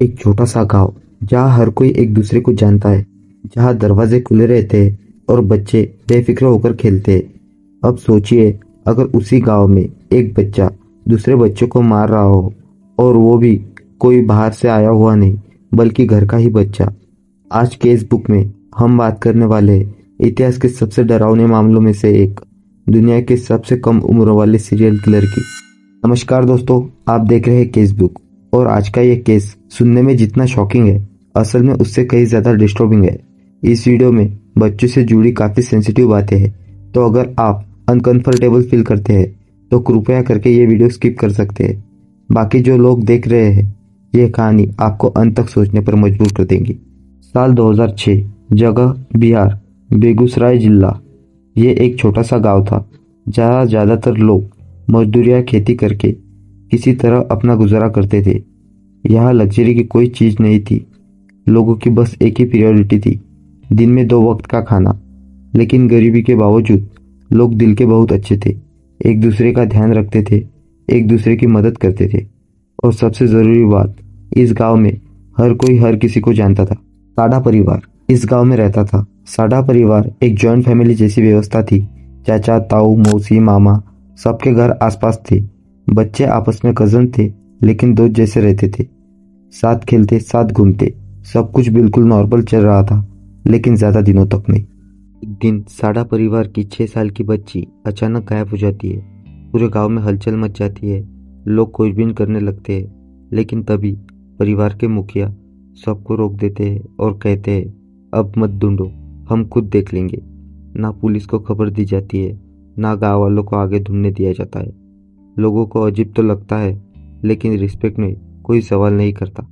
एक छोटा सा गांव जहाँ हर कोई एक दूसरे को जानता है, जहाँ दरवाजे खुले रहते हैं और बच्चे बेफिक्र होकर खेलते हैं। अब सोचिए, अगर उसी गांव में एक बच्चा दूसरे बच्चों को मार रहा हो, और वो भी कोई बाहर से आया हुआ नहीं, बल्कि घर का ही बच्चा। आज के इस बुक में हम बात करने वाले हैं इतिहास के सबसे डरावने मामलों में से एक, दुनिया के सबसे कम उम्र वाले सीरियल किलर की। नमस्कार दोस्तों, आप देख रहे हैं केस बुक। और आज का ये केस सुनने में जितना शॉकिंग है, असल में उससे कहीं ज़्यादा डिस्टर्बिंग है। इस वीडियो में बच्चों से जुड़ी काफ़ी सेंसिटिव बातें हैं, तो अगर आप अनकंफर्टेबल फील करते हैं तो कृपया करके ये वीडियो स्किप कर सकते हैं। बाकी जो लोग देख रहे हैं, ये कहानी आपको अंत तक सोचने पर मजबूर कर देंगी। साल 2006, जगह बिहार, बेगूसराय जिला। ये एक छोटा सा गांव था जहाँ ज़्यादातर लोग मजदूरी या खेती करके किसी तरह अपना गुजारा करते थे। यहाँ लग्जरी की कोई चीज़ नहीं थी। लोगों की बस एक ही प्रायोरिटी थी, दिन में 2 वक्त का खाना। लेकिन गरीबी के बावजूद लोग दिल के बहुत अच्छे थे, एक दूसरे का ध्यान रखते थे, एक दूसरे की मदद करते थे। और सबसे ज़रूरी बात, इस गांव में हर कोई हर किसी को जानता था। साडा परिवार इस गांव में रहता था। साडा परिवार एक जॉइंट फैमिली जैसी व्यवस्था थी। चाचा, ताऊ, मौसी, मामा सबके घर आसपास थे। बच्चे आपस में कजन थे, लेकिन दोस्त जैसे रहते थे। साथ खेलते, साथ घूमते, सब कुछ बिल्कुल नॉर्मल चल रहा था, लेकिन ज्यादा दिनों तक नहीं। एक दिन साडा परिवार की 6 साल की बच्ची अचानक गायब हो जाती है। पूरे गांव में हलचल मच जाती है, लोग खोजबीन करने लगते हैं। लेकिन तभी परिवार के मुखिया सबको रोक देते हैं और कहते हैं, अब मत ढूंढो, हम खुद देख लेंगे। ना पुलिस को खबर दी जाती है, ना गांव वालों को आगे ढूंढने दिया जाता है। लोगों को अजीब तो लगता है, लेकिन रिस्पेक्ट में कोई सवाल नहीं करता।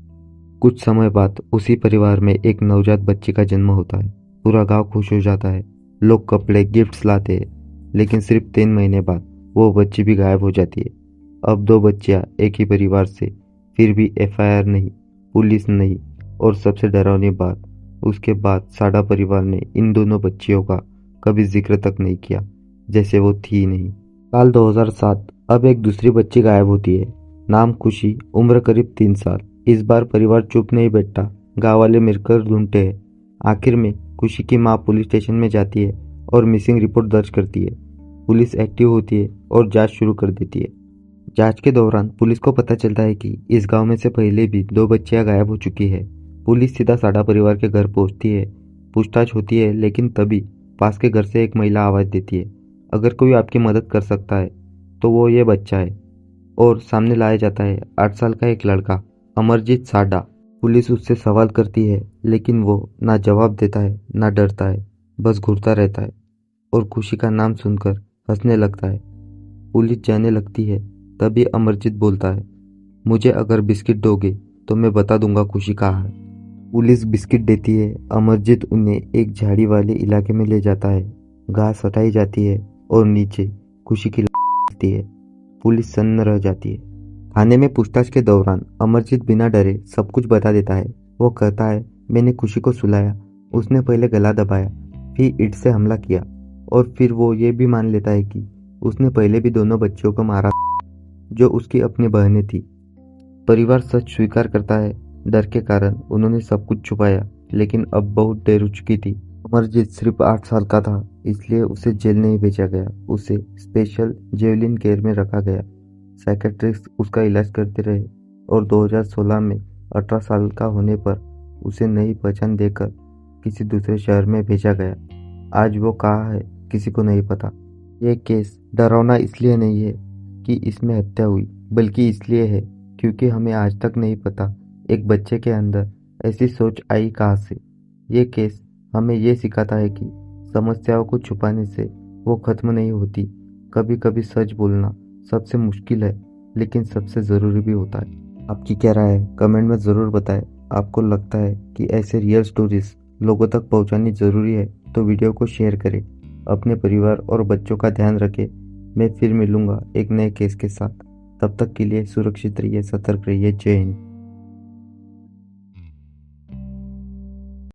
कुछ समय बाद उसी परिवार में एक नवजात बच्चे का जन्म होता है। पूरा गांव खुश हो जाता है, लोग कपड़े, गिफ्ट्स लाते हैं। लेकिन सिर्फ 3 महीने बाद वो बच्ची भी गायब हो जाती है। अब 2 बच्चियां एक ही परिवार से, फिर भी एफआईआर नहीं, पुलिस नहीं, और सबसे डरावनी बात, उसके बाद साडा परिवार ने इन दोनों बच्चियों का कभी जिक्र तक नहीं किया, जैसे वो थी नहीं। साल 2007, अब एक दूसरी बच्ची गायब होती है। नाम खुशी, उम्र करीब 3 साल। इस बार परिवार चुप नहीं बैठता, गांव वाले मिलकर ढूंढते हैं। आखिर में खुशी की मां पुलिस स्टेशन में जाती है और मिसिंग रिपोर्ट दर्ज करती है। पुलिस एक्टिव होती है और जांच शुरू कर देती है। जांच के दौरान पुलिस को पता चलता है कि इस गांव में से पहले भी 2 बच्चियां गायब हो चुकी है। पुलिस सीधा साडा परिवार के घर पहुंचती है। पूछताछ होती है, लेकिन तभी पास के घर से एक महिला आवाज देती है, अगर कोई आपकी मदद कर सकता है तो वो ये बच्चा है। और सामने लाया जाता है 8 साल का एक लड़का, अमरजीत साडा। पुलिस उससे सवाल करती है, लेकिन वो ना जवाब देता है, ना डरता है, बस घूरता रहता है और खुशी का नाम सुनकर हंसने लगता है। पुलिस जाने लगती है, तभी अमरजीत बोलता है, मुझे अगर बिस्किट दोगे तो मैं बता दूंगा खुशी कहाँ है। पुलिस बिस्किट देती है। अमरजीत उन्हें एक झाड़ी वाले इलाके में ले जाता है। घास हटाई जाती है और नीचे खुशी की लाश दिखती है। पुलिस सन्न रह जाती है। थाने में पूछताछ के दौरान अमरजीत बिना डरे सब कुछ बता देता है। वो कहता है, मैंने खुशी को सुलाया, उसने पहले गला दबाया, फिर ईंट से हमला किया, और फिर वो ये भी मान लेता है कि उसने पहले भी दोनों बच्चियों को मारा, जो उसकी अपनी बहनें थी। परिवार सच स्वीकार करता है। डर के कारण उन्होंने सब कुछ छुपाया, लेकिन अब बहुत देर हो चुकी थी। अमरजीत सिर्फ 8 साल का था, इसलिए उसे जेल नहीं भेजा गया। उसे स्पेशल जेवलिन केयर में रखा गया। साइकेट्रिस्ट उसका इलाज करते रहे और 2016 में 18 साल का होने पर उसे नई पहचान देकर किसी दूसरे शहर में भेजा गया। आज वो कहाँ है, किसी को नहीं पता। ये केस डरावना इसलिए नहीं है कि इसमें हत्या हुई, बल्कि इसलिए है क्योंकि हमें आज तक नहीं पता एक बच्चे के अंदर ऐसी सोच आई कहाँ से। ये केस हमें ये सिखाता है कि समस्याओं को छुपाने से वो खत्म नहीं होती। कभी कभी सच बोलना सबसे मुश्किल है, लेकिन सबसे ज़रूरी भी होता है। आपकी क्या राय है, कमेंट में ज़रूर बताएं। आपको लगता है कि ऐसे रियल स्टोरीज लोगों तक पहुंचानी ज़रूरी है तो वीडियो को शेयर करें। अपने परिवार और बच्चों का ध्यान रखें। मैं फिर मिलूंगा एक नए केस के साथ। तब तक के लिए सुरक्षित रहिए, सतर्क रहिए। जय हिंद।